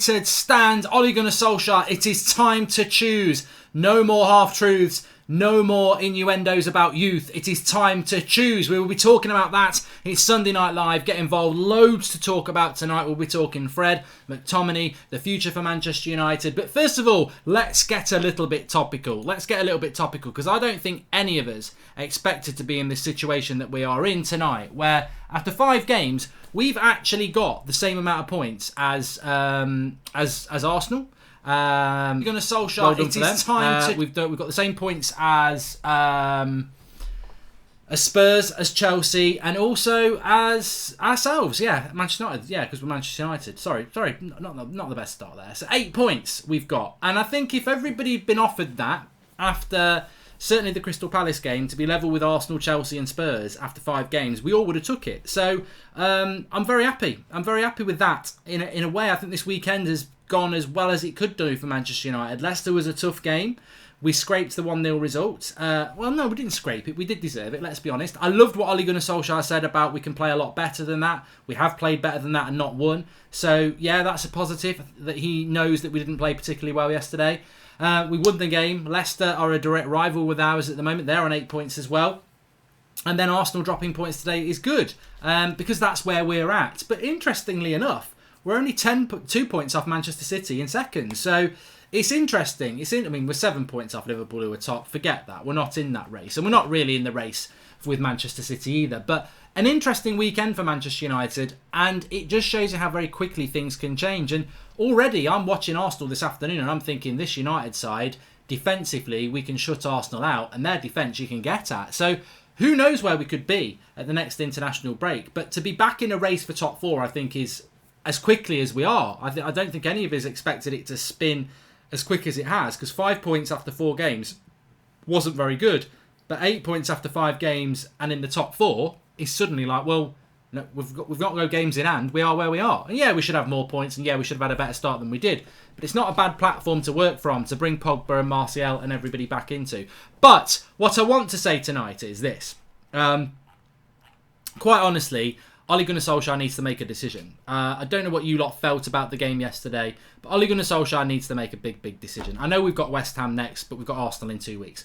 Said stand, Ole Gunnar Solskjaer, it is time to choose. No more half-truths, no more innuendos about youth. It is time to choose. We will be talking about that. It's Sunday Night Live. Get involved. Loads to talk about tonight. We'll be talking Fred, McTominay, the future for Manchester United. But first of all, let's get a little bit topical. Because I don't think any of us expected to be in this situation that we are in tonight, where after 5 games, we've actually got the same amount of points as Arsenal. Gunnar Solskjaer, well, it is time to... We've got the same points as Spurs, as Chelsea, and also as ourselves. Yeah, Manchester United. Yeah, because we're Manchester United. Sorry, not the best start there. So 8 points we've got, and I think if everybody had been offered that after certainly the Crystal Palace game to be level with Arsenal, Chelsea, and Spurs after 5 games, we all would have took it. So I'm very happy. I'm very happy with that. In a way, I think this weekend has gone as well as it could do for Manchester United. Leicester was a tough game. We scraped the 1-0 result. Well, no, we didn't scrape it. We did deserve it, let's be honest. I loved what Ole Gunnar Solskjaer said about we can play a lot better than that. We have played better than that and not won. So, yeah, that's a positive that he knows that we didn't play particularly well yesterday. We won the game. Leicester are a direct rival with ours at the moment. They're on 8 points as well. And then Arsenal dropping points today is good because that's where we're at. But interestingly enough, we're only 2 points off Manchester City in second. So it's interesting. We're 7 points off Liverpool, who are top. Forget that. We're not in that race. And we're not really in the race with Manchester City either. But an interesting weekend for Manchester United. And it just shows you how very quickly things can change. And already I'm watching Arsenal this afternoon and I'm thinking this United side, defensively, we can shut Arsenal out. And their defence you can get at. So who knows where we could be at the next international break. But to be back in a race for top 4, I think, is as quickly as we are. I don't think any of us expected it to spin as quick as it has, because 5 points after 4 games wasn't very good, but 8 points after 5 games and in the top 4 is suddenly like, well, no, we've got no games in hand. We are where we are, and yeah, we should have more points, and yeah, we should have had a better start than we did. But it's not a bad platform to work from to bring Pogba and Martial and everybody back into. But what I want to say tonight is this: quite honestly, Ole Gunnar Solskjaer needs to make a decision. I don't know what you lot felt about the game yesterday, but Ole Gunnar Solskjaer needs to make a big decision. I know we've got West Ham next, but we've got Arsenal in 2 weeks.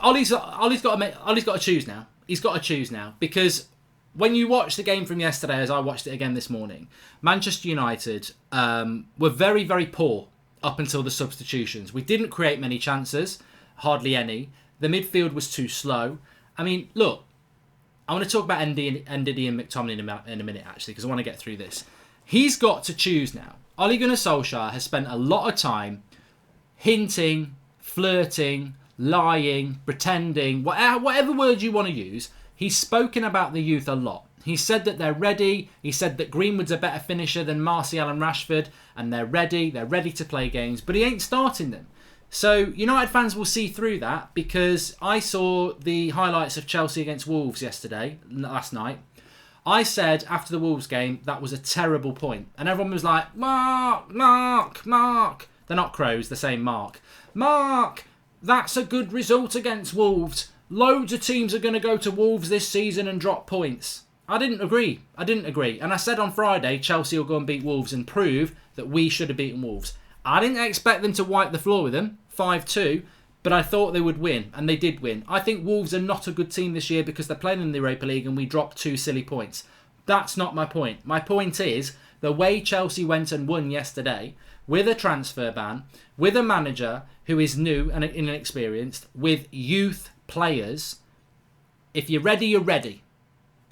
Ole's got to choose now. He's got to choose now, because when you watch the game from yesterday, as I watched it again this morning, Manchester United were very, very poor up until the substitutions. We didn't create many chances, hardly any. The midfield was too slow. I mean, look, I want to talk about Ndidi and McTominay in a minute, actually, because I want to get through this. He's got to choose now. Ole Gunnar Solskjaer has spent a lot of time hinting, flirting, lying, pretending, whatever word you want to use. He's spoken about the youth a lot. He said that they're ready. He said that Greenwood's a better finisher than Martial and Rashford, and they're ready. They're ready to play games, but he ain't starting them. So United fans will see through that, because I saw the highlights of Chelsea against Wolves last night. I said after the Wolves game that was a terrible point. And everyone was like, Mark. They're not crows, they're saying Mark. Mark, that's a good result against Wolves. Loads of teams are going to go to Wolves this season and drop points. I didn't agree. And I said on Friday, Chelsea will go and beat Wolves and prove that we should have beaten Wolves. I didn't expect them to wipe the floor with them, 5-2, but I thought they would win, and they did win. I think Wolves are not a good team this year because they're playing in the Europa League and we dropped 2 silly points. That's not my point. My point is the way Chelsea went and won yesterday, with a transfer ban, with a manager who is new and inexperienced, with youth players. If you're ready, you're ready.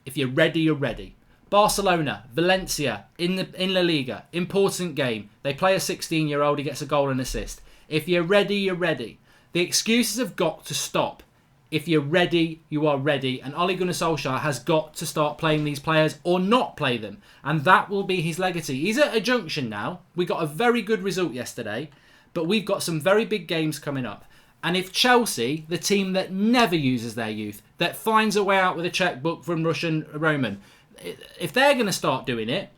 If you're ready, you're ready. Barcelona, Valencia, in La Liga, important game. They play a 16-year-old, he gets a goal and assist. If you're ready, you're ready. The excuses have got to stop. If you're ready, you are ready. And Ole Gunnar Solskjaer has got to start playing these players or not play them. And that will be his legacy. He's at a junction now. We got a very good result yesterday, but we've got some very big games coming up. And if Chelsea, the team that never uses their youth, that finds a way out with a checkbook from Russian Roman, if they're going to start doing it,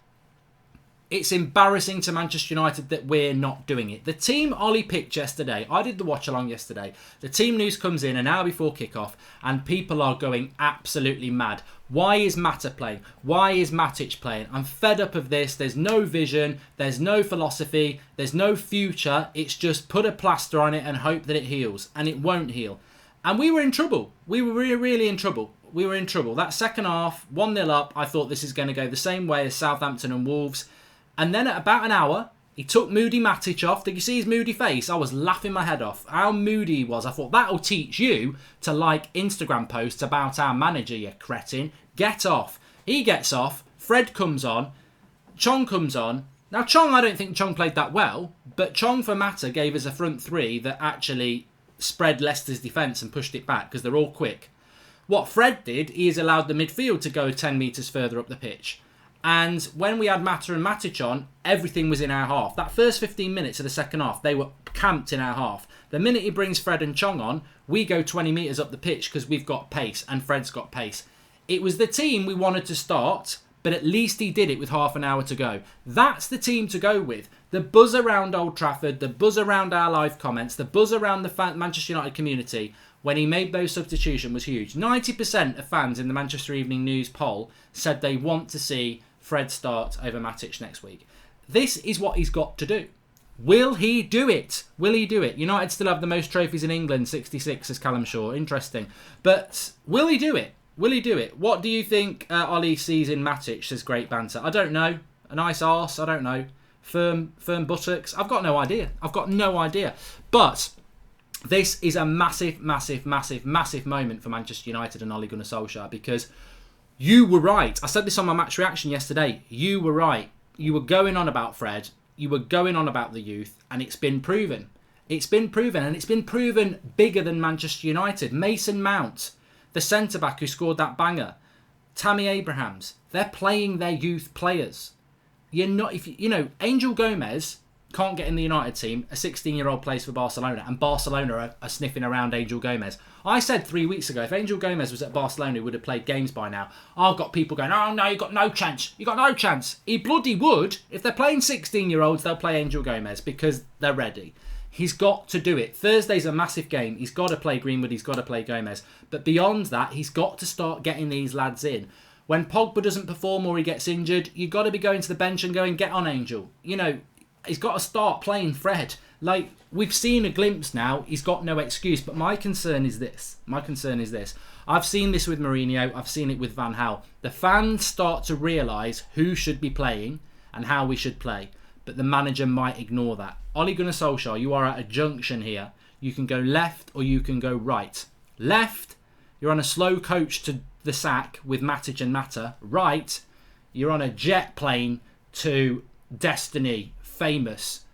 It's embarrassing to Manchester United that we're not doing it. The team Ollie picked yesterday, I did the watch along yesterday. The team news comes in an hour before kickoff and people are going absolutely mad. Why is Mata playing? Why is Matic playing? I'm fed up of this. There's no vision. There's no philosophy. There's no future. It's just put a plaster on it and hope that it heals. And it won't heal. And we were in trouble. We were really in trouble. We were in trouble. That second half, 1-0 up, I thought this is going to go the same way as Southampton and Wolves. And then at about an hour, he took Moody Matic off. Did you see his moody face? I was laughing my head off. How moody he was. I thought, that'll teach you to like Instagram posts about our manager, you cretin. Get off. He gets off. Fred comes on. Chong comes on. Now, Chong, I don't think Chong played that well. But Chong for Mata gave us a front three that actually spread Leicester's defence and pushed it back because they're all quick. What Fred did, he has allowed the midfield to go 10 metres further up the pitch. And when we had Mata and Matic on, everything was in our half. That first 15 minutes of the second half, they were camped in our half. The minute he brings Fred and Chong on, we go 20 metres up the pitch because we've got pace and Fred's got pace. It was the team we wanted to start, but at least he did it with half an hour to go. That's the team to go with. The buzz around Old Trafford, the buzz around our live comments, the buzz around the Manchester United community when he made those substitutions was huge. 90% of fans in the Manchester Evening News poll said they want to see Fred start over Matic next week. This is what he's got to do. Will he do it? Will he do it? United still have the most trophies in England, 66, as Callum Shaw. Interesting. But will he do it? Will he do it? What do you think Ollie sees in Matic, says Great Banter? I don't know. A nice arse? I don't know. Firm buttocks? I've got no idea. I've got no idea. But this is a massive, massive, massive, massive moment for Manchester United and Ole Gunnar Solskjaer because you were right. I said this on my match reaction yesterday. You were right. You were going on about Fred. You were going on about the youth. And it's been proven. It's been proven. And it's been proven bigger than Manchester United. Mason Mount, the centre-back who scored that banger. Tammy Abrahams. They're playing their youth players. You're not... Angel Gomez can't get in the United team. A 16-year-old plays for Barcelona. And Barcelona are sniffing around Angel Gomez. I said 3 weeks ago, if Angel Gomez was at Barcelona, he would have played games by now. I've got people going, oh no, you got no chance. You got no chance. He bloody would. If they're playing 16-year-olds, they'll play Angel Gomez because they're ready. He's got to do it. Thursday's a massive game. He's got to play Greenwood. He's got to play Gomez. But beyond that, he's got to start getting these lads in. When Pogba doesn't perform or he gets injured, you've got to be going to the bench and going, get on, Angel. He's got to start playing Fred. Like, we've seen a glimpse now. He's got no excuse. But my concern is this. I've seen this with Mourinho. I've seen it with Van Gaal. The fans start to realise who should be playing and how we should play. But the manager might ignore that. Ole Gunnar Solskjaer, you are at a junction here. You can go left or you can go right. Left, you're on a slow coach to the sack with Matic and Mata. Right, you're on a jet plane to destiny, famous,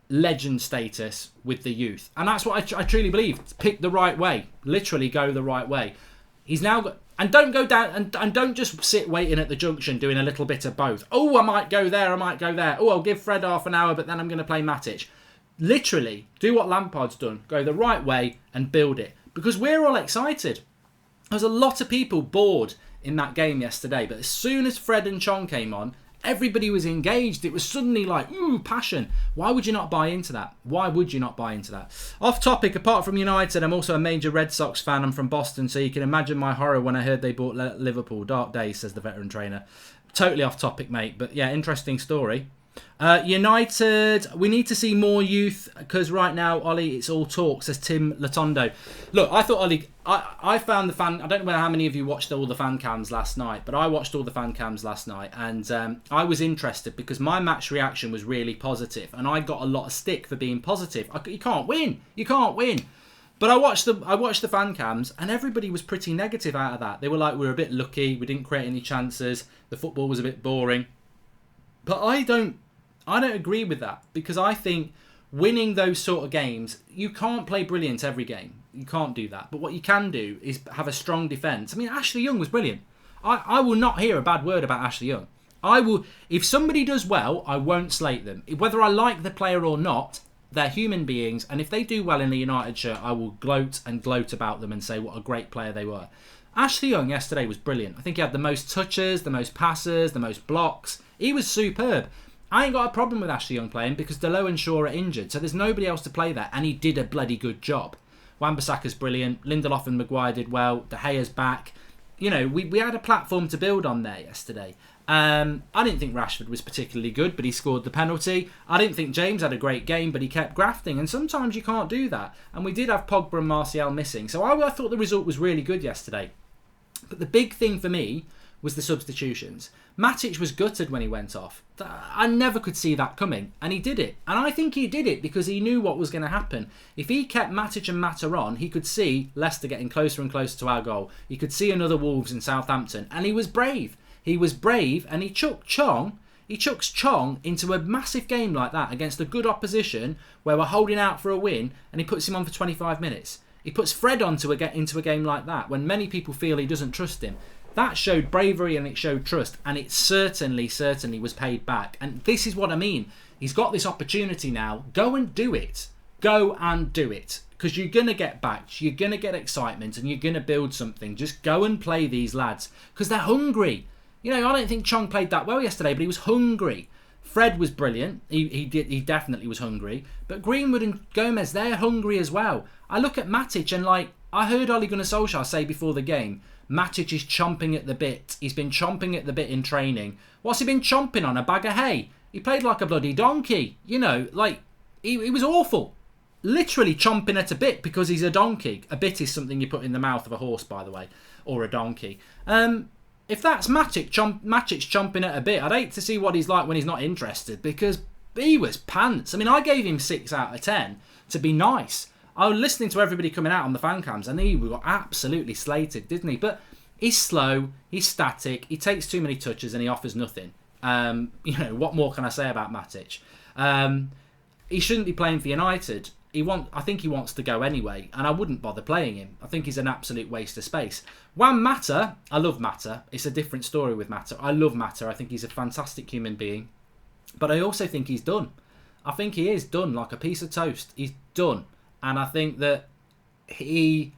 legend status with the youth. And that's what I truly believe. Pick the right way. Literally go the right way. He's now got... And don't go down and don't just sit waiting at the junction doing a little bit of both. Oh, I might go there, I might go there. Oh, I'll give Fred half an hour, but then I'm going to play Matic. Literally, do what Lampard's done. Go the right way and build it. Because we're all excited. There's a lot of people bored in that game yesterday, but as soon as Fred and Chong came on, everybody was engaged. It was suddenly like, ooh, passion. Why would you not buy into that? Why would you not buy into that? Off topic, apart from United, I'm also a major Red Sox fan. I'm from Boston, so you can imagine my horror when I heard they bought Liverpool. Dark days, says the veteran trainer. Totally off topic, mate. But yeah, interesting story. United, we need to see more youth because right now, Ollie, it's all talk, says Tim Latondo. Look, I thought Ollie, I found the fan, I don't know how many of you watched all the fan cams last night, but I watched all the fan cams last night and I was interested because my match reaction was really positive and I got a lot of stick for being positive. You can't win. But I watched the fan cams and everybody was pretty negative out of that. They were like, we were a bit lucky, we didn't create any chances, the football was a bit boring. But I don't agree with that because I think winning those sort of games, you can't play brilliant every game. You can't do that. But what you can do is have a strong defence. I mean, Ashley Young was brilliant. I will not hear a bad word about Ashley Young. If somebody does well, I won't slate them. Whether I like the player or not, they're human beings. And if they do well in the United shirt, I will gloat about them and say what a great player they were. Ashley Young yesterday was brilliant. I think he had the most touches, the most passes, the most blocks. He was superb. I ain't got a problem with Ashley Young playing because Delo and Shaw are injured, so there's nobody else to play there, and he did a bloody good job. Wan-Bissaka's brilliant, Lindelof and Maguire did well, De Gea's back. You know, we had a platform to build on there yesterday. I didn't think Rashford was particularly good, but he scored the penalty. I didn't think James had a great game, but he kept grafting, and sometimes you can't do that. And we did have Pogba and Martial missing, so I thought the result was really good yesterday. But the big thing for me was the substitutions. Matic was gutted when he went off. I never could see that coming, and he did it. And I think he did it because he knew what was going to happen. If he kept Matic and Mata on, he could see Leicester getting closer and closer to our goal. He could see another Wolves in Southampton, and he was brave. He was brave, and he chucks Chong into a massive game like that against a good opposition where we're holding out for a win, and he puts him on for 25 minutes. He puts Fred into a game like that when many people feel he doesn't trust him. That showed bravery and it showed trust, and it certainly was paid back. And this is what I mean. He's got this opportunity now. Go and do it. Go and do it. Because you're going to get backed, you're going to get excitement, and you're going to build something. Just go and play these lads. Because they're hungry. You know, I don't think Chong played that well yesterday, but he was hungry. Fred was brilliant. He definitely was hungry. But Greenwood and Gomez, they're hungry as well. I look at Matic and I heard Ole Gunnar Solskjaer say before the game, Matic is chomping at the bit. He's been chomping at the bit in training. What's he been chomping on? A bag of hay? He played like a bloody donkey. You know, he was awful. Literally chomping at a bit because he's a donkey. A bit is something you put in the mouth of a horse, by the way, or a donkey. If that's Matic chomping at a bit, I'd hate to see what he's like when he's not interested, because he was pants. I mean, I gave him 6 out of 10 to be nice. I was listening to everybody coming out on the fan cams, and he got absolutely slated, didn't he? But he's slow, he's static, he takes too many touches, and he offers nothing. You know, what more can I say about Matic? He shouldn't be playing for United. I think he wants to go anyway, and I wouldn't bother playing him. I think he's an absolute waste of space. Mata, I love Mata. It's a different story with Mata. I love Mata. I think he's a fantastic human being. But I also think he's done. I think he is done like a piece of toast. He's done. And I think that the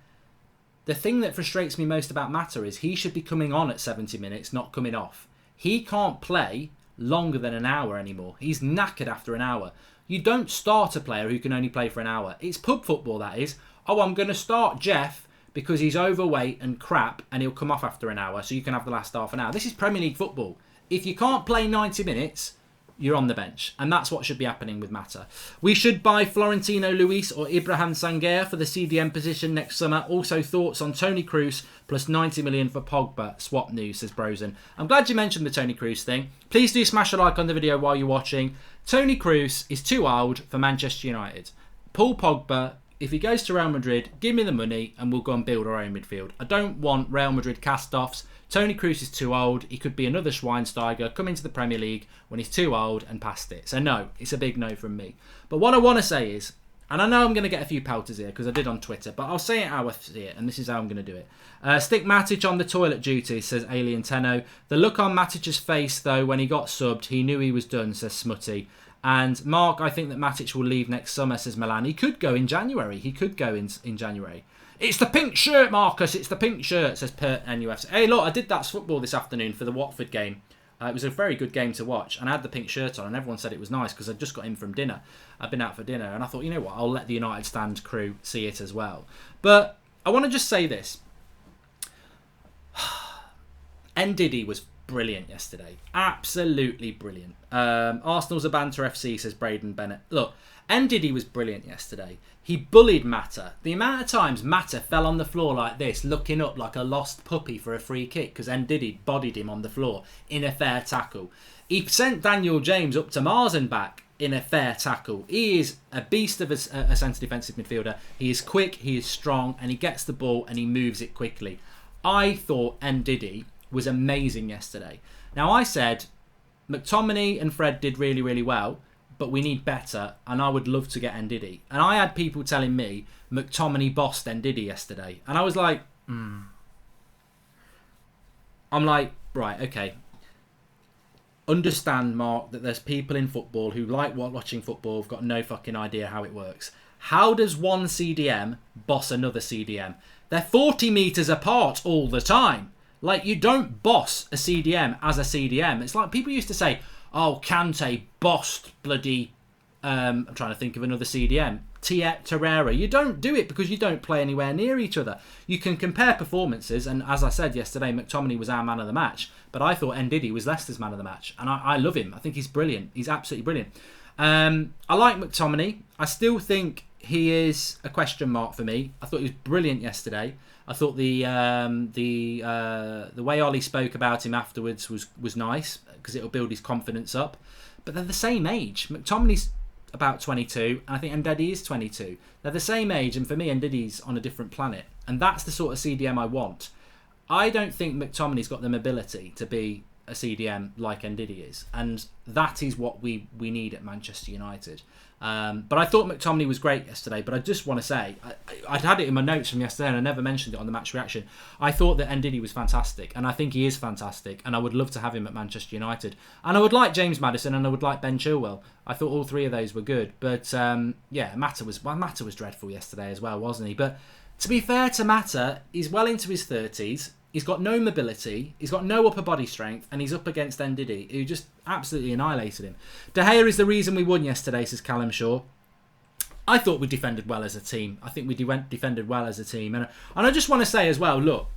thing that frustrates me most about Mata is he should be coming on at 70 minutes, not coming off. He can't play longer than an hour anymore. He's knackered after an hour. You don't start a player who can only play for an hour. It's pub football, that is. Oh, I'm going to start Jeff because he's overweight and crap and he'll come off after an hour, so you can have the last half an hour. This is Premier League football. If you can't play 90 minutes, you're on the bench. And that's what should be happening with Mata. We should buy Florentino Luis or Ibrahim Sanguer for the CDM position next summer. Also, thoughts on Tony Kroos plus 90 million for Pogba. Swap news, says Brosen. I'm glad you mentioned the Tony Kroos thing. Please do smash a like on the video while you're watching. Tony Kroos is too old for Manchester United. Paul Pogba, if he goes to Real Madrid, give me the money and we'll go and build our own midfield. I don't want Real Madrid cast-offs. Tony Kroos is too old. He could be another Schweinsteiger, come into the Premier League when he's too old and past it. So no, it's a big no from me. But what I want to say is, and I know I'm going to get a few pelters here because I did on Twitter, but I'll say it how I see it, and this is how I'm going to do it. Stick Matic on the toilet duty, says Alien Tenno. The look on Matic's face, though, when he got subbed, he knew he was done, says Smutty. And Mark, I think that Matic will leave next summer, says Milan. He could go in January. He could go in January. It's the pink shirt, Marcus. It's the pink shirt, says Pert NUFC. Hey, look, I did that football this afternoon for the Watford game. It was a very good game to watch, and I had the pink shirt on, and everyone said it was nice because I'd just got in from dinner. I'd been out for dinner, and I thought, you know what, I'll let the United Stand crew see it as well. But I want to just say this. Ndidi was brilliant yesterday. Absolutely brilliant. Arsenal's a banter FC, says Braden Bennett. Look, Ndidi was brilliant yesterday. He bullied Mata. The amount of times Mata fell on the floor like this, looking up like a lost puppy for a free kick because Ndidi bodied him on the floor in a fair tackle. He sent Daniel James up to Mars and back in a fair tackle. He is a beast of a centre defensive midfielder. He is quick, he is strong, and he gets the ball and he moves it quickly. I thought Ndidi was amazing yesterday. Now, I said McTominay and Fred did really, really well, but we need better, and I would love to get Ndidi. And I had people telling me McTominay bossed Ndidi yesterday. And I was like, I'm like, right, okay. Understand, Mark, that there's people in football who like watching football, have got no fucking idea how it works. How does one CDM boss another CDM? They're 40 metres apart all the time. Like, you don't boss a CDM as a CDM. It's like people used to say, oh, Kante bossed bloody, I'm trying to think of another CDM, Torreira. You don't do it because you don't play anywhere near each other. You can compare performances, and as I said yesterday, McTominay was our man of the match, but I thought Ndidi was Leicester's man of the match, and I love him. I think he's brilliant. He's absolutely brilliant. I like McTominay. I still think he is a question mark for me. I thought he was brilliant yesterday. I thought the way Ollie spoke about him afterwards was nice because it'll build his confidence up. But they're the same age. McTominay's about 22, and I think Ndidi is 22. They're the same age, and for me, Ndidi's on a different planet. And that's the sort of CDM I want. I don't think McTominay's got the mobility to be a CDM like Ndidi is, and that is what we need at Manchester United. But I thought McTominay was great yesterday, but I just want to say, I'd had it in my notes from yesterday and I never mentioned it on the match reaction. I thought that Ndidi was fantastic, and I think he is fantastic, and I would love to have him at Manchester United. And I would like James Maddison, and I would like Ben Chilwell. I thought all three of those were good, but Mata was dreadful yesterday as well, wasn't he? But to be fair to Mata, he's well into his 30s. He's got no mobility, he's got no upper body strength, and he's up against Ndidi, who just absolutely annihilated him. De Gea is the reason we won yesterday, says Callum Shaw. I thought we defended well as a team. I think we defended well as a team. And I just want to say as well, look,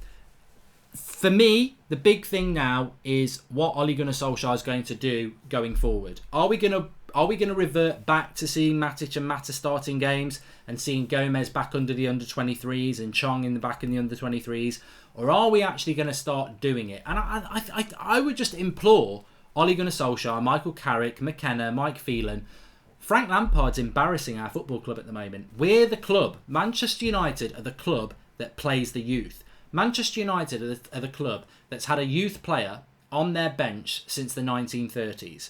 for me, the big thing now is what Ole Gunnar Solskjaer is going to do going forward. Are we going to revert back to seeing Matic and Mata starting games and seeing Gomez back under the under-23s and Chong in the back in the under-23s? Or are we actually going to start doing it? And I would just implore Ole Gunnar Solskjaer, Michael Carrick, McKenna, Mike Phelan. Frank Lampard's embarrassing our football club at the moment. We're the club. Manchester United are the club that plays the youth. Manchester United are the club that's had a youth player on their bench since the 1930s,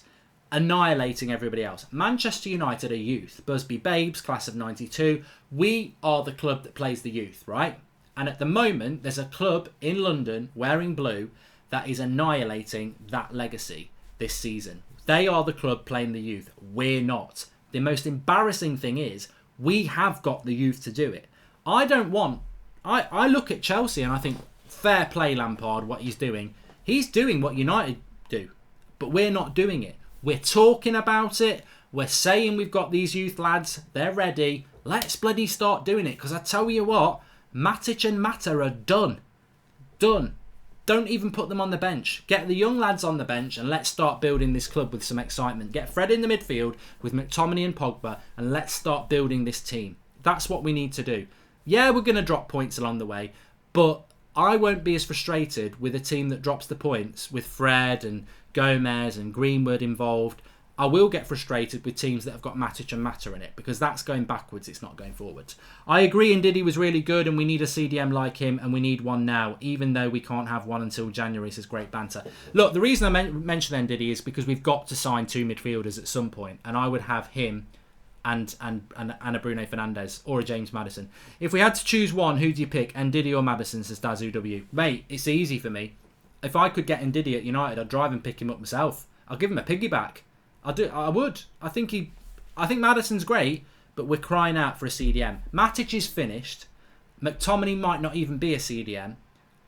annihilating everybody else. Manchester United are youth. Busby Babes, class of 92. We are the club that plays the youth, right? And at the moment, there's a club in London wearing blue that is annihilating that legacy this season. They are the club playing the youth. We're not. The most embarrassing thing is we have got the youth to do it. I look at Chelsea and I think, fair play Lampard, what he's doing. He's doing what United do, but we're not doing it. We're talking about it. We're saying we've got these youth lads. They're ready. Let's bloody start doing it, because I tell you what, Matic and Mata are done. Done. Don't even put them on the bench. Get the young lads on the bench and let's start building this club with some excitement. Get Fred in the midfield with McTominay and Pogba and let's start building this team. That's what we need to do. Yeah, we're going to drop points along the way, but I won't be as frustrated with a team that drops the points with Fred and Gomez and Greenwood involved. I will get frustrated with teams that have got Matic and Mata in it, because that's going backwards, it's not going forwards. I agree Ndidi was really good and we need a CDM like him, and we need one now, even though we can't have one until January, says Great Banter. Look, the reason I mentioned Ndidi is because we've got to sign two midfielders at some point, and I would have him and a Bruno Fernandes or a James Maddison. If we had to choose one, who do you pick? Ndidi or Maddison, says Dazu W. Mate, it's easy for me. If I could get Ndidi at United, I'd drive and pick him up myself. I'll give him a piggyback. I would. I think Maddison's great, but we're crying out for a CDM. Matic is finished. McTominay might not even be a CDM.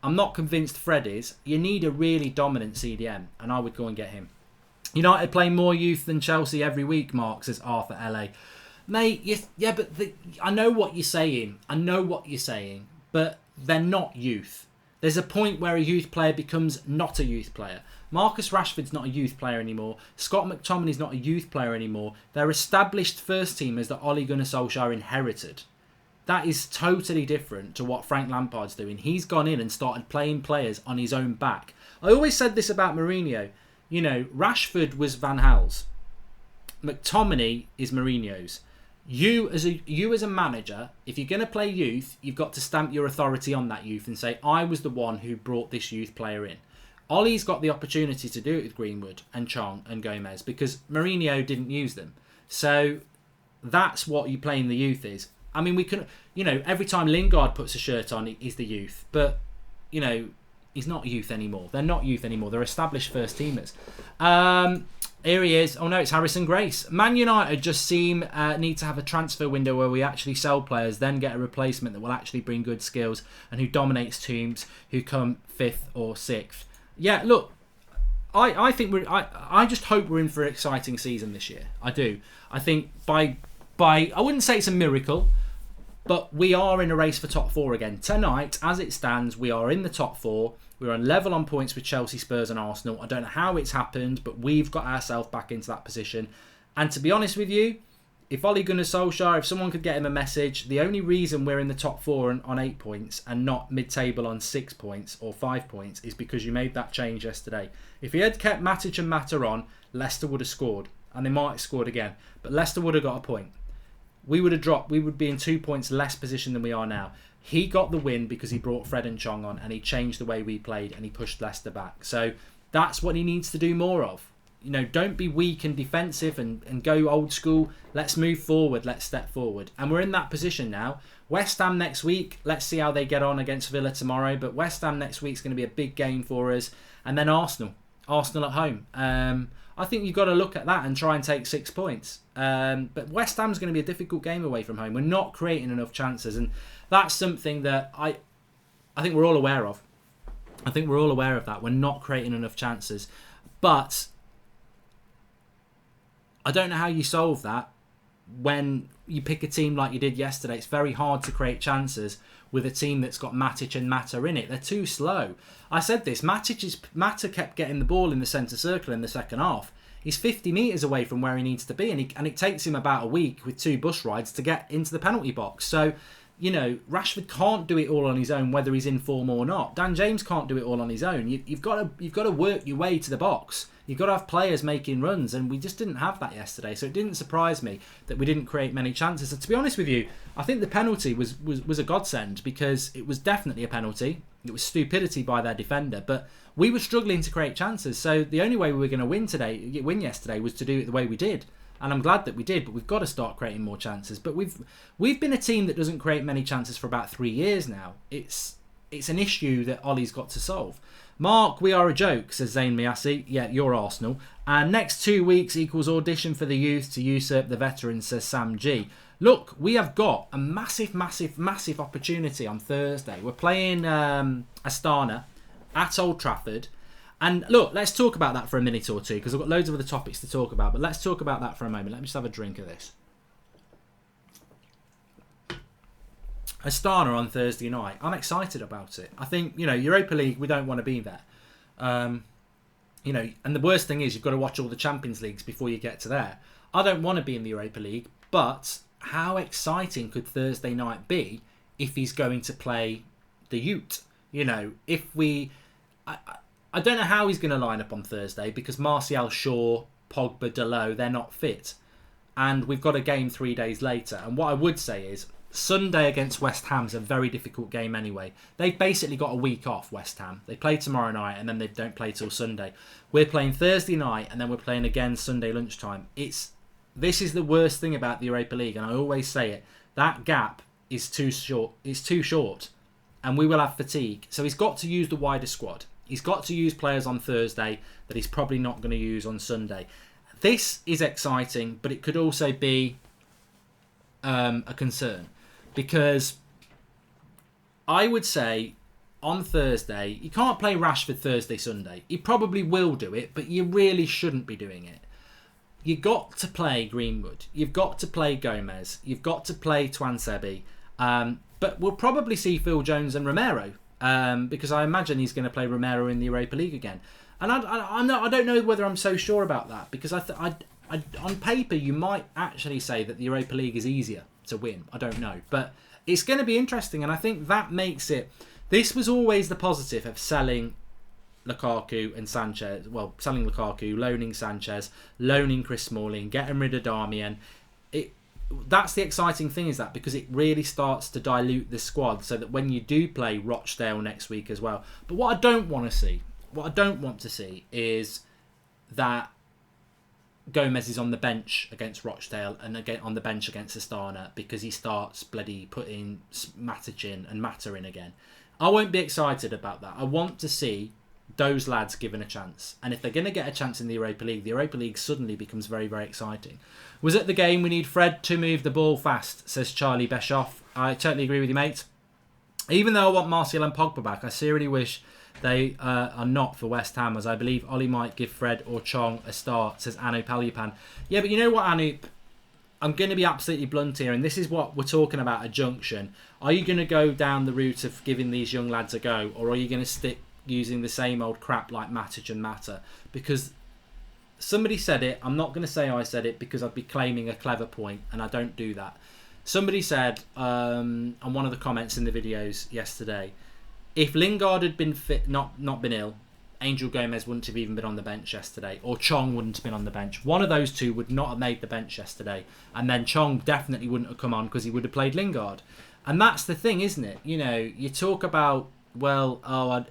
I'm not convinced Fred is. You need a really dominant CDM, and I would go and get him. United play more youth than Chelsea every week, Mark, says Arthur LA. Mate, I know what you're saying. But they're not youth. There's a point where a youth player becomes not a youth player. Marcus Rashford's not a youth player anymore. Scott McTominay's not a youth player anymore. They're established first teamers that Ole Gunnar Solskjaer inherited. That is totally different to what Frank Lampard's doing. He's gone in and started playing players on his own back. I always said this about Mourinho. You know, Rashford was Van Gaal's. McTominay is Mourinho's. You as a manager, if you're going to play youth, you've got to stamp your authority on that youth and say, I was the one who brought this youth player in. Ollie's got the opportunity to do it with Greenwood and Chong and Gomez because Mourinho didn't use them. So that's what you playing the youth is. I mean, we can, every time Lingard puts a shirt on, he's the youth. But, he's not youth anymore. They're not youth anymore. They're established first teamers. Here he is. Oh no, it's Harrison Grace. Man United just need to have a transfer window where we actually sell players, then get a replacement that will actually bring good skills and who dominates teams who come 5th or 6th. Yeah, look, I think I just hope we're in for an exciting season this year. I do. I think by I wouldn't say it's a miracle, but we are in a race for top 4 again. Tonight, as it stands, we are in the top 4. We're on level on points with Chelsea, Spurs and Arsenal. I don't know how it's happened, but we've got ourselves back into that position. And to be honest with you, if Ole Gunnar Solskjaer, if someone could get him a message, the only reason we're in the top 4 on 8 points and not mid-table on 6 points or 5 points is because you made that change yesterday. If he had kept Matic and Mata on, Leicester would have scored. And they might have scored again. But Leicester would have got a point. We would have dropped. We would be in 2 points less position than we are now. He got the win because he brought Fred and Chong on and he changed the way we played and he pushed Leicester back. So that's what he needs to do more of. You know, don't be weak and defensive and go old school. Let's move forward. Let's step forward. And we're in that position now. West Ham next week. Let's see how they get on against Villa tomorrow. But West Ham next week is going to be a big game for us. And then Arsenal. Arsenal at home. I think you've got to look at that and try and take 6 points. But West Ham's going to be a difficult game away from home. We're not creating enough chances. And that's something that I think we're all aware of. I think we're all aware of that. We're not creating enough chances. But I don't know how you solve that when you pick a team like you did yesterday. It's very hard to create chances with a team that's got Matic and Mata in it. They're too slow. I said this, Mata kept getting the ball in the centre circle in the second half. He's 50 metres away from where he needs to be, and it takes him about a week with 2 bus rides to get into the penalty box. So, you know, Rashford can't do it all on his own, whether he's in form or not. Dan James can't do it all on his own. You've got to work your way to the box. You've got to have players making runs, and we just didn't have that yesterday. So it didn't surprise me that we didn't create many chances. And to be honest with you, I think the penalty was a godsend because it was definitely a penalty. It was stupidity by their defender, but we were struggling to create chances. So the only way we were going to win yesterday was to do it the way we did. And I'm glad that we did, but we've got to start creating more chances. But we've been a team that doesn't create many chances for about 3 years now. It's an issue that Ollie's got to solve. Mark, we are a joke, says Zayn Miassi. Yeah, you're Arsenal. And next 2 weeks equals audition for the youth to usurp the veterans, says Sam G. Look, we have got a massive, massive, massive opportunity on Thursday. We're playing Astana at Old Trafford. And look, let's talk about that for a minute or two because I've got loads of other topics to talk about. But let's talk about that for a moment. Let me just have a drink of this. Astana on Thursday night. I'm excited about it. I think, you know, Europa League, we don't want to be there. You know, and the worst thing is you've got to watch all the Champions Leagues before you get to there. I don't want to be in the Europa League, but how exciting could Thursday night be if he's going to play the Ute? You know, if we... I don't know how he's going to line up on Thursday because Martial, Shaw, Pogba, Dalot, they're not fit. And we've got a game 3 days later. And what I would say is Sunday against West Ham's a very difficult game anyway. They've basically got a week off, West Ham. They play tomorrow night and then they don't play till Sunday. We're playing Thursday night and then we're playing again Sunday lunchtime. This is the worst thing about the Europa League, and I always say it. That gap is too short. It's too short. And we will have fatigue. So he's got to use the wider squad. He's got to use players on Thursday that he's probably not going to use on Sunday. This is exciting, but it could also be a concern. Because I would say on Thursday, you can't play Rashford Thursday, Sunday. You probably will do it, but you really shouldn't be doing it. You've got to play Greenwood. You've got to play Gomez. You've got to play Twansebi. But we'll probably see Phil Jones and Romero. Because I imagine he's going to play Romero in the Europa League again. And I don't know whether I'm so sure about that. Because on paper, you might actually say that the Europa League is easier to win. I don't know. But it's going to be interesting. And I think that makes it... This was always the positive of selling Lukaku and Sanchez. Well, selling Lukaku, loaning Sanchez, loaning Chris Smalling, getting rid of Darmian. That's the exciting thing, is that because it really starts to dilute the squad so that when you do play Rochdale next week as well. But what I don't want to see is that Gomez is on the bench against Rochdale and again on the bench against Astana because he starts bloody putting Matic in and Mata in again. I won't be excited about that. I want to see those lads given a chance. And if they're going to get a chance in the Europa League suddenly becomes very, very exciting. Was it the game we need Fred to move the ball fast, says Charlie Beshoff. I totally agree with you, mate. Even though I want Martial and Pogba back, I seriously wish They are not for West Ham, as I believe Ollie might give Fred or Chong a start, says Anup Alupan. Yeah, but you know what, Anup? I'm going to be absolutely blunt here, and this is what we're talking about, a junction. Are you going to go down the route of giving these young lads a go, or are you going to stick using the same old crap like Matic and Mata? Because somebody said it, I'm not going to say I said it because I'd be claiming a clever point, and I don't do that. Somebody said on one of the comments in the videos yesterday, if Lingard had been fit, not been ill, Angel Gomez wouldn't have even been on the bench yesterday, or Chong wouldn't have been on the bench. One of those two would not have made the bench yesterday, and then Chong definitely wouldn't have come on because he would have played Lingard. And that's the thing, isn't it? You know, you talk about, well,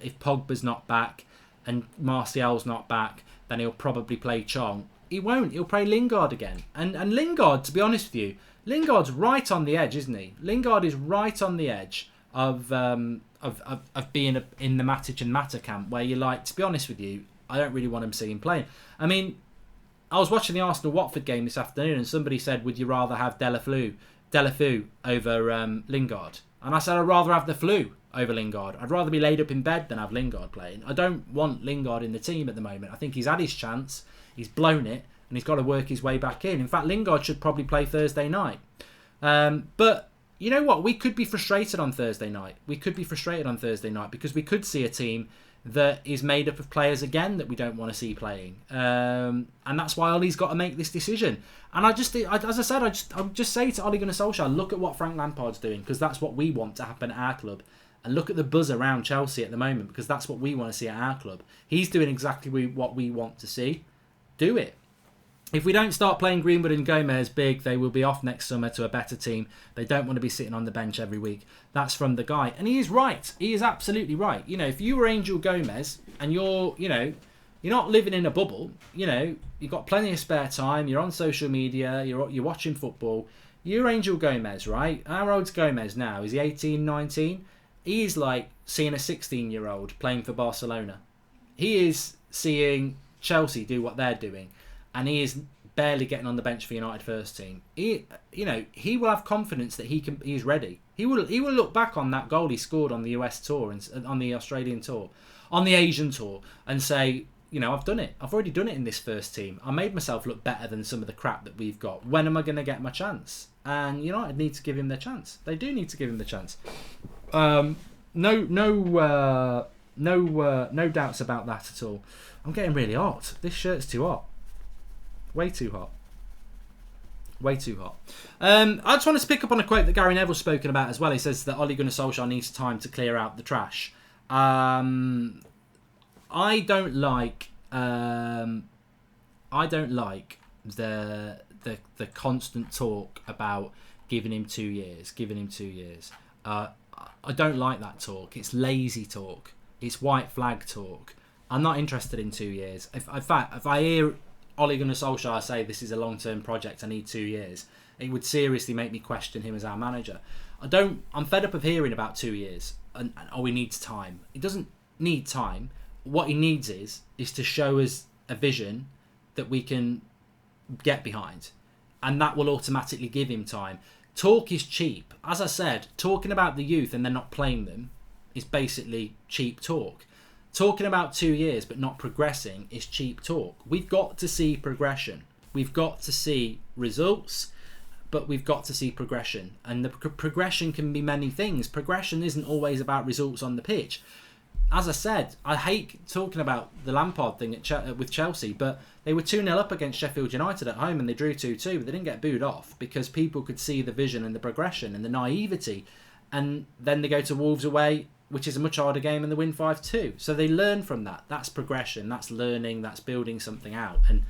if Pogba's not back and Martial's not back, then he'll probably play Chong. He won't. He'll play Lingard again. And Lingard, to be honest with you, Lingard's right on the edge, isn't he? Lingard is right on the edge of being in the Matic and Mata camp, where you like, to be honest with you, I don't really want him seeing him playing. I mean, I was watching the Arsenal-Watford game this afternoon, and somebody said, would you rather have Delafeu over Lingard? And I said, I'd rather have the flu over Lingard. I'd rather be laid up in bed than have Lingard playing. I don't want Lingard in the team at the moment. I think he's had his chance, he's blown it, and he's got to work his way back in. In fact, Lingard should probably play Thursday night. But you know what? We could be frustrated on Thursday night. Because we could see a team that is made up of players again that we don't want to see playing. And that's why Ollie's got to make this decision. And I just say to Ole Gunnar Solskjaer, look at what Frank Lampard's doing, because that's what we want to happen at our club. And look at the buzz around Chelsea at the moment, because that's what we want to see at our club. He's doing exactly what we want to see. Do it. If we don't start playing Greenwood and Gomez big, they will be off next summer to a better team. They don't want to be sitting on the bench every week. That's from the guy. And he is right. He is absolutely right. You know, if you were Angel Gomez and you're not living in a bubble, you know, you've got plenty of spare time, you're on social media, you're watching football, you're Angel Gomez, right? How old's Gomez now? Is he 18, 19? He's like seeing a 16-year-old playing for Barcelona. He is seeing Chelsea do what they're doing. And he is barely getting on the bench for United first team. He will have confidence that he's ready. He will look back on that goal he scored on the US tour and on the Australian tour, on the Asian tour, and say, you know, I've done it. I've already done it in this first team. I made myself look better than some of the crap that we've got. When am I going to get my chance? And United need to give him their chance. They do need to give him the chance. No doubts about that at all. I'm getting really hot. This shirt's too hot. Way too hot. I just wanted to pick up on a quote that Gary Neville's spoken about as well. He says that Ole Gunnar Solskjaer needs time to clear out the trash. I don't like the constant talk about giving him 2 years. I don't like that talk. It's lazy talk. It's white flag talk. I'm not interested in 2 years. If I hear Ole Gunnar Solskjaer say this is a long-term project, I need 2 years, it would seriously make me question him as our manager. I'm fed up of hearing about 2 years and he needs time. He doesn't need time. What he needs is to show us a vision that we can get behind, and that will automatically give him time. Talk is cheap. As I said, talking about the youth and then not playing them is basically cheap talk. Talking about 2 years but not progressing is cheap talk. We've got to see progression. We've got to see results, but we've got to see progression. And the progression can be many things. Progression isn't always about results on the pitch. As I said, I hate talking about the Lampard thing with Chelsea, but they were 2-0 up against Sheffield United at home and they drew 2-2, but they didn't get booed off because people could see the vision and the progression and the naivety. And then they go to Wolves away, which is a much harder game, and they win 5-2. So they learn from that. That's progression. That's learning. That's building something out. And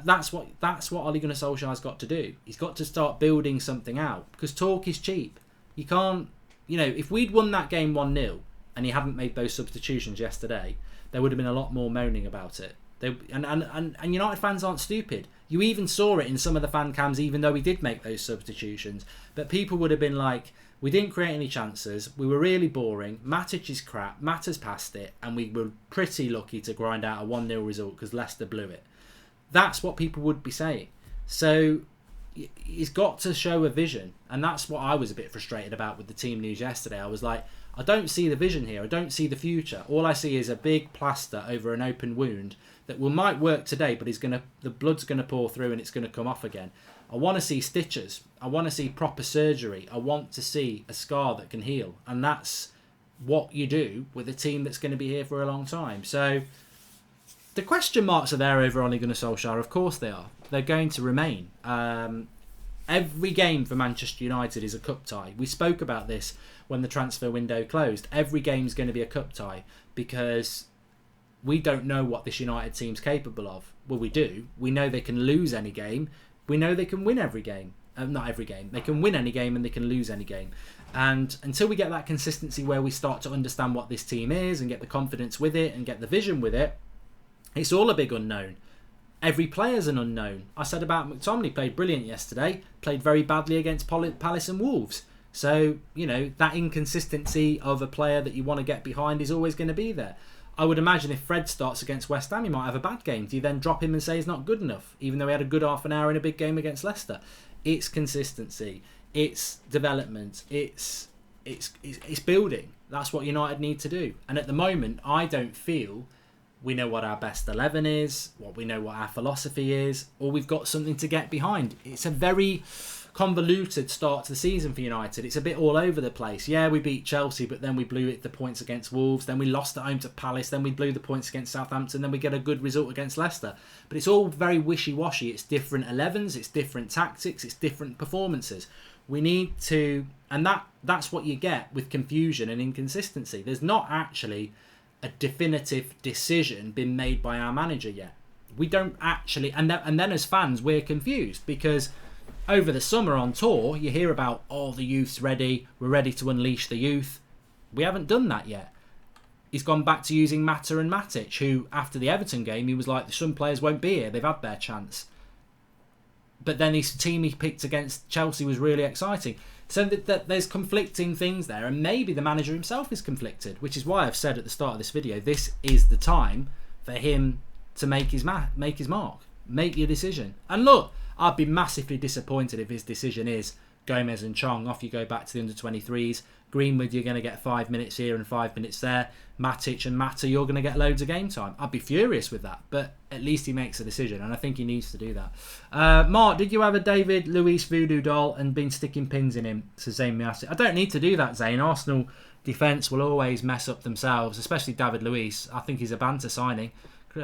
that's what Ole Gunnar Solskjaer's got to do. He's got to start building something out, because talk is cheap. You can't, if we'd won that game 1-0 and he hadn't made those substitutions yesterday, there would have been a lot more moaning about it. And United fans aren't stupid. You even saw it in some of the fan cams, even though we did make those substitutions. But people would have been like, we didn't create any chances, we were really boring, Matic is crap, Mata's passed it, and we were pretty lucky to grind out a 1-0 result because Leicester blew it. That's what people would be saying. So he's got to show a vision, and that's what I was a bit frustrated about with the team news yesterday. I was like, I don't see the vision here. I don't see the future. All I see is a big plaster over an open wound that might work today, but the blood's gonna pour through and it's gonna come off again. I want to see stitches. I want to see proper surgery. I want to see a scar that can heal, and that's what you do with a team that's going to be here for a long time. So the question marks are there over Ole Gunnar Solskjaer. Of course they are. They're going to remain. Every game for Manchester United is a cup tie. We spoke about this when the transfer window closed. Every game's going to be a cup tie because we don't know what this United team's capable of. Well, we do. We know they can lose any game. We know they can win every game. Not every game. They can win any game and they can lose any game. And until we get that consistency where we start to understand what this team is and get the confidence with it and get the vision with it, it's all a big unknown. Every player's an unknown. I said about McTominay, played brilliant yesterday, played very badly against Palace and Wolves. So, that inconsistency of a player that you want to get behind is always going to be there. I would imagine if Fred starts against West Ham, he might have a bad game. Do you then drop him and say he's not good enough, even though he had a good half an hour in a big game against Leicester? It's consistency. It's development. It's building. That's what United need to do. And at the moment, I don't feel we know what our best 11 is, we know what our philosophy is, or we've got something to get behind. It's a very convoluted start to the season for United. It's a bit all over the place. Yeah, we beat Chelsea, but then we blew the points against Wolves, then we lost at home to Palace, then we blew the points against Southampton, then we get a good result against Leicester. But it's all very wishy-washy. It's different 11s, it's different tactics, it's different performances. We need to, and that's what you get with confusion and inconsistency. There's not actually a definitive decision been made by our manager yet. We don't actually, and then as fans, we're confused because over the summer on tour, you hear about, the youth's ready, we're ready to unleash the youth. We haven't done that yet. He's gone back to using Mata and Matic, who, after the Everton game, he was like, some players won't be here, they've had their chance. But then his team he picked against Chelsea was really exciting. So that there's conflicting things there, and maybe the manager himself is conflicted, which is why I've said at the start of this video, this is the time for him to make his mark, make your decision. And look, I'd be massively disappointed if his decision is Gomez and Chong, off you go back to the under-23s. Greenwood, you're going to get 5 minutes here and 5 minutes there. Matic and Mata, you're going to get loads of game time. I'd be furious with that, but at least he makes a decision, and I think he needs to do that. Mark, did you have a David Luiz voodoo doll and been sticking pins in him? Says Zane Miasi. I don't need to do that, Zane. Arsenal defence will always mess up themselves, especially David Luiz. I think he's a banter signing.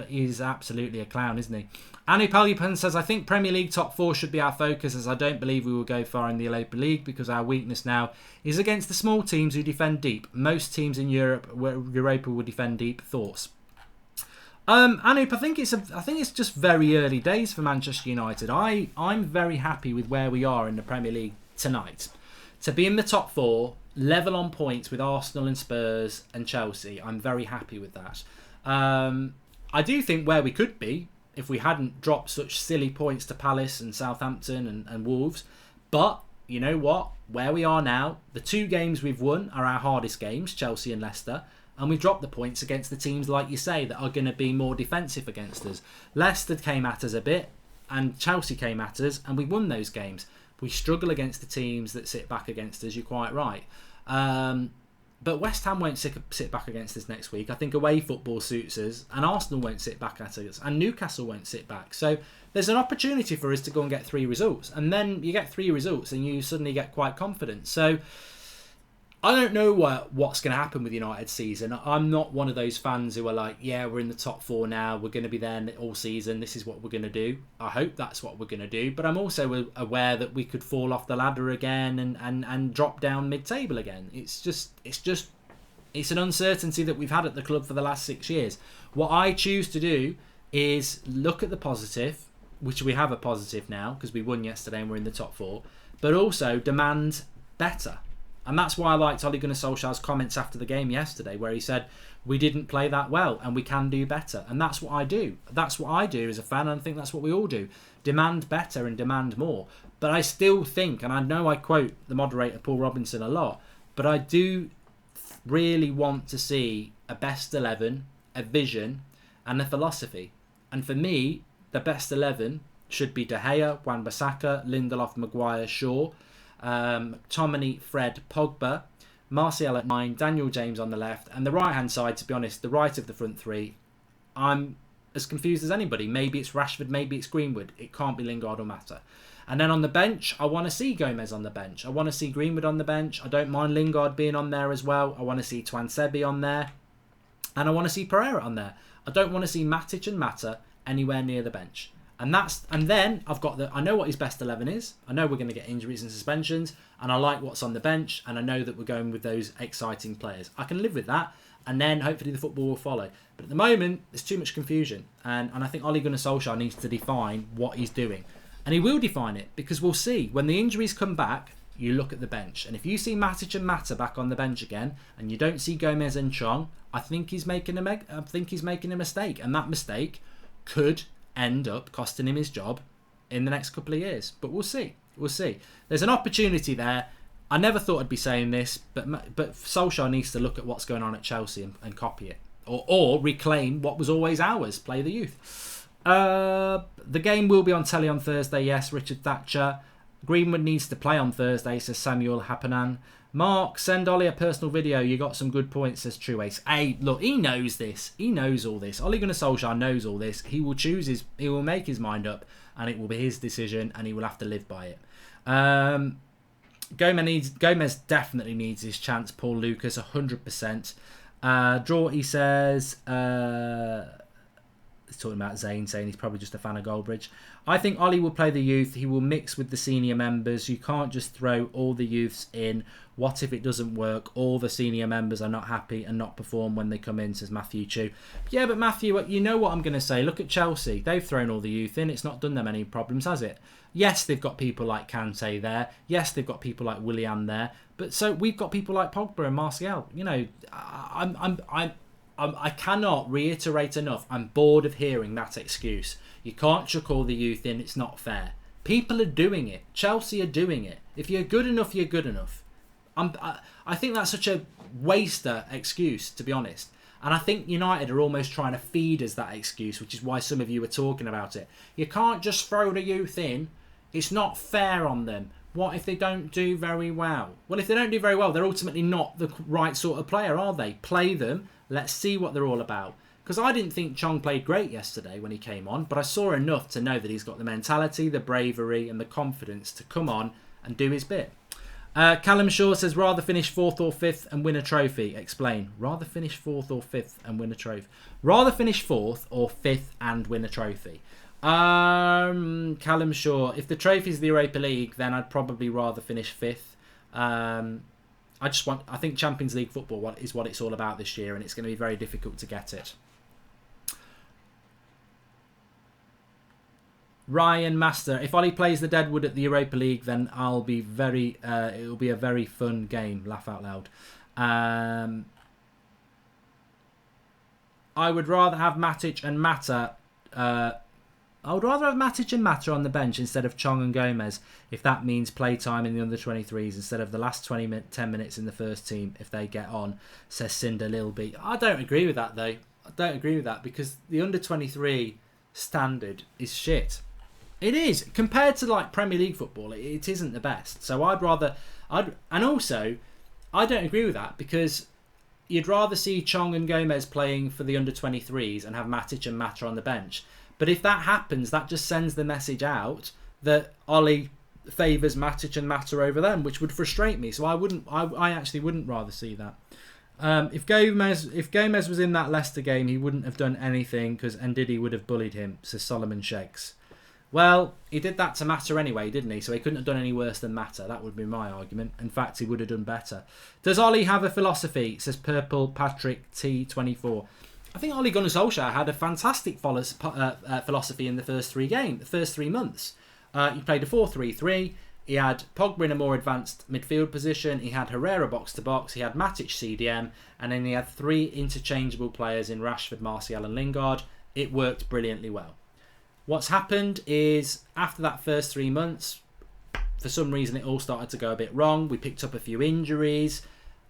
He's absolutely a clown, isn't he? Anu Palupan says, I think Premier League top 4 should be our focus, as I don't believe we will go far in the Europa League because our weakness now is against the small teams who defend deep. Most teams in Europa will defend deep. Thoughts? Anup, I think it's just very early days for Manchester United. I'm very happy with where we are in the Premier League tonight. To be in the top 4, level on points with Arsenal and Spurs and Chelsea, I'm very happy with that. I do think where we could be if we hadn't dropped such silly points to Palace and Southampton and Wolves. But you know what? Where we are now, the 2 games we've won are our hardest games, Chelsea and Leicester. And we've dropped the points against the teams, like you say, that are going to be more defensive against us. Leicester came at us a bit and Chelsea came at us and we won those games. We struggle against the teams that sit back against us, you're quite right. But West Ham won't sit back against us next week. I think away football suits us, and Arsenal won't sit back at us, and Newcastle won't sit back. So there's an opportunity for us to go and get 3 results. And then you get 3 results and you suddenly get quite confident. So I don't know what's going to happen with United's season. I'm not one of those fans who are like, yeah, we're in the top 4 now, we're going to be there all season, this is what we're going to do. I hope that's what we're going to do, but I'm also aware that we could fall off the ladder again and drop down mid-table again. It's an uncertainty that we've had at the club for the last 6 years. What I choose to do is look at the positive, which we have a positive now because we won yesterday and we're in the top 4, but also demand better. And that's why I liked Ole Gunnar Solskjaer's comments after the game yesterday, where he said, we didn't play that well and we can do better. And that's what I do. That's what I do as a fan, and I think that's what we all do. Demand better and demand more. But I still think, and I know I quote the moderator Paul Robinson a lot, but I do really want to see a best 11, a vision and a philosophy. And for me, the best 11 should be De Gea, Wan-Bissaka, Lindelof, Maguire, Shaw, McTominay, Fred, Pogba, Martial at 9, Daniel James on the left, and the right-hand side, to be honest, the right of the front three, I'm as confused as anybody. Maybe it's Rashford, maybe it's Greenwood. It can't be Lingard or Mata. And then on the bench, I want to see Gomez on the bench. I want to see Greenwood on the bench. I don't mind Lingard being on there as well. I want to see Twansebi on there. And I want to see Pereira on there. I don't want to see Matic and Mata anywhere near the bench. And then I've got I know what his best 11 is. I know we're going to get injuries and suspensions, and I like what's on the bench, and I know that we're going with those exciting players. I can live with that, and then hopefully the football will follow. But at the moment, there's too much confusion, and I think Ole Gunnar Solskjaer needs to define what he's doing. And he will define it, because we'll see. When the injuries come back, you look at the bench. And if you see Matic and Mata back on the bench again, and you don't see Gomez and Chong, I think he's making a mistake. And that mistake could end up costing him his job in the next couple of years. But we'll see. We'll see. There's an opportunity there. I never thought I'd be saying this, but Solskjaer needs to look at what's going on at Chelsea and copy it. Or reclaim what was always ours, play the youth. The game will be on telly on Thursday, yes, Richard Thatcher. Greenwood needs to play on Thursday, says Samuel Hapanan. Mark, send Ollie a personal video. You got some good points, says True Ace. Hey, look, he knows this. He knows all this. Ole Gunnar Solskjaer knows all this. He will make his mind up, and it will be his decision, and he will have to live by it. Gomez definitely needs his chance. Paul Lucas, 100%. Draw, he says, he's talking about Zayn, saying he's probably just a fan of Goldbridge. I think Ollie will play the youth. He will mix with the senior members. You can't just throw all the youths in. What if it doesn't work? All the senior members are not happy and not perform when they come in, says Matthew Chu. Yeah, but Matthew, you know what I'm going to say. Look at Chelsea. They've thrown all the youth in. It's not done them any problems, has it? Yes, they've got people like Kante there. Yes, they've got people like Willian there. But so we've got people like Pogba and Martial. You know, I cannot reiterate enough. I'm bored of hearing that excuse. You can't chuck all the youth in. It's not fair. People are doing it. Chelsea are doing it. If you're good enough, you're good enough. I think that's such a waster excuse, to be honest. And I think United are almost trying to feed us that excuse, which is why some of you are talking about it. You can't just throw the youth in. It's not fair on them. What if they don't do very well? Well, if they don't do very well, they're ultimately not the right sort of player, are they? Play them. Let's see what they're all about. Because I didn't think Chong played great yesterday when he came on, but I saw enough to know that he's got the mentality, the bravery and the confidence to come on and do his bit. Callum Shaw says, rather finish 4th or 5th and win a trophy. Explain. Rather finish 4th or 5th and win a trophy. Rather finish 4th or 5th and win a trophy. Callum Shaw, if the trophy's the Europa League, then I'd probably rather finish 5th. I think Champions League football is what it's all about this year, and it's going to be very difficult to get it. Ryan Master, if Ollie plays the Deadwood at the Europa League, then it'll be a very fun game. Laugh out loud. I would rather have Matic and Mata. I would rather have Matic and Mata on the bench instead of Chong and Gomez, if that means play time in the under-23s instead of the last 10 minutes in the first team if they get on, says Cinder Lilby. I don't agree with that, though. I don't agree with that, because the under-23 standard is shit. It is. Compared to like Premier League football, it isn't the best. So and also, I don't agree with that, because you'd rather see Chong and Gomez playing for the under-23s and have Matic and Mata on the bench. But if that happens, that just sends the message out that Ollie favours Matic and Mata over them, which would frustrate me. So I actually wouldn't rather see that. If Gomez was in that Leicester game, he wouldn't have done anything because Ndidi would have bullied him, says Solomon Shakes. Well, he did that to Mata anyway, didn't he? So he couldn't have done any worse than Mata. That would be my argument. In fact, he would have done better. Does Ollie have a philosophy? Says Purple Patrick T24. I think Ole Gunnar Solskjaer had a fantastic philosophy in the first 3 months. He played a 4-3-3. He had Pogba in a more advanced midfield position. He had Herrera box-to-box. He had Matic CDM. And then he had 3 interchangeable players in Rashford, Martial and Lingard. It worked brilliantly well. What's happened is, after that first 3 months, for some reason it all started to go a bit wrong. We picked up a few injuries.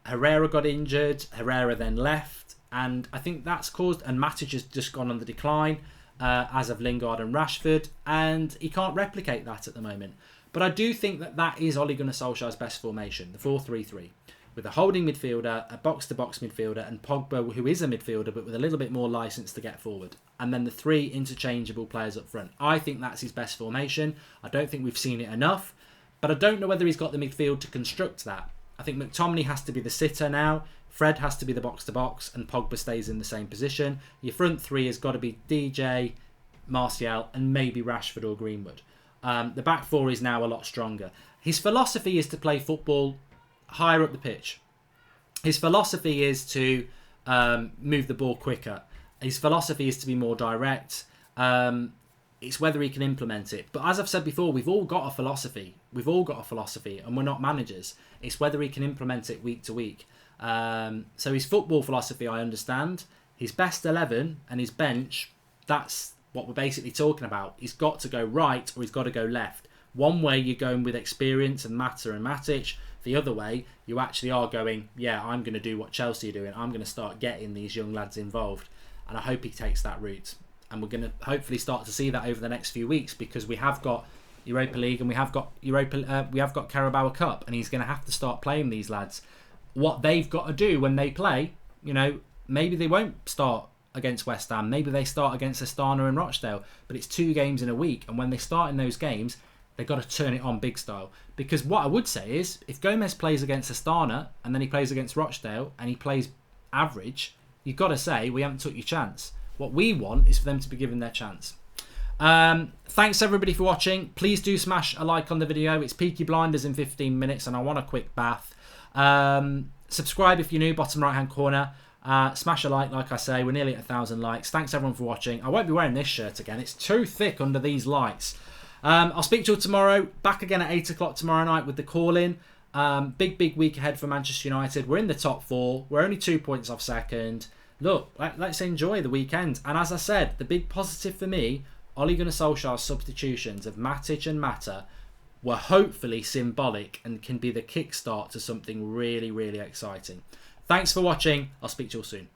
Herrera got injured. Herrera then left. And I think that's caused... And Matic has just gone on the decline. as of Lingard and Rashford, and he can't replicate that at the moment. But I do think that is Ole Gunnar Solskjaer's best formation, the 4-3-3, with a holding midfielder, a box-to-box midfielder, and Pogba, who is a midfielder, but with a little bit more licence to get forward. And then the 3 interchangeable players up front. I think that's his best formation. I don't think we've seen it enough, but I don't know whether he's got the midfield to construct that. I think McTominay has to be the sitter now, Fred has to be the box-to-box, and Pogba stays in the same position. Your front 3 has got to be DJ, Martial, and maybe Rashford or Greenwood. The back 4 is now a lot stronger. His philosophy is to play football higher up the pitch. His philosophy is to move the ball quicker. His philosophy is to be more direct. It's whether he can implement it. But as I've said before, we've all got a philosophy. We've all got a philosophy, and we're not managers. It's whether he can implement it week to week. So his football philosophy, I understand. His best 11 and his bench, that's what we're basically talking about. He's got to go right or he's got to go left. One way you're going with experience and Mata and Matic. The other way, you actually are going, yeah, I'm going to do what Chelsea are doing. I'm going to start getting these young lads involved. And I hope he takes that route. And we're going to hopefully start to see that over the next few weeks, because we have got Europa League and we have got Carabao Cup, and he's going to have to start playing these lads. What they've got to do when they play, maybe they won't start against West Ham. Maybe they start against Astana and Rochdale. But it's 2 games in a week, and when they start in they've got to turn it on big style. Because what I would say is, if Gomez plays against Astana and then he plays against Rochdale and he plays average, you've got to say, we haven't took your chance. What we want is for them to be given their chance. Thanks everybody for watching. Please do smash a like on the video. It's Peaky Blinders in 15 minutes and I want a quick bath. Subscribe if you're new, bottom right hand corner. Smash a like I say. We're nearly at 1,000 likes. Thanks everyone for watching. I won't be wearing this shirt again. It's too thick under these lights. I'll speak to you tomorrow. Back again at 8 o'clock tomorrow night with the call-in. Big week ahead for Manchester United. We're in the top 4. We're only 2 points off second. Look, let's enjoy the weekend. And as I said, the big positive for me, Ole Gunnar Solskjaer's substitutions of Matic and Mata were hopefully symbolic and can be the kickstart to something really, really exciting. Thanks for watching. I'll speak to you all soon.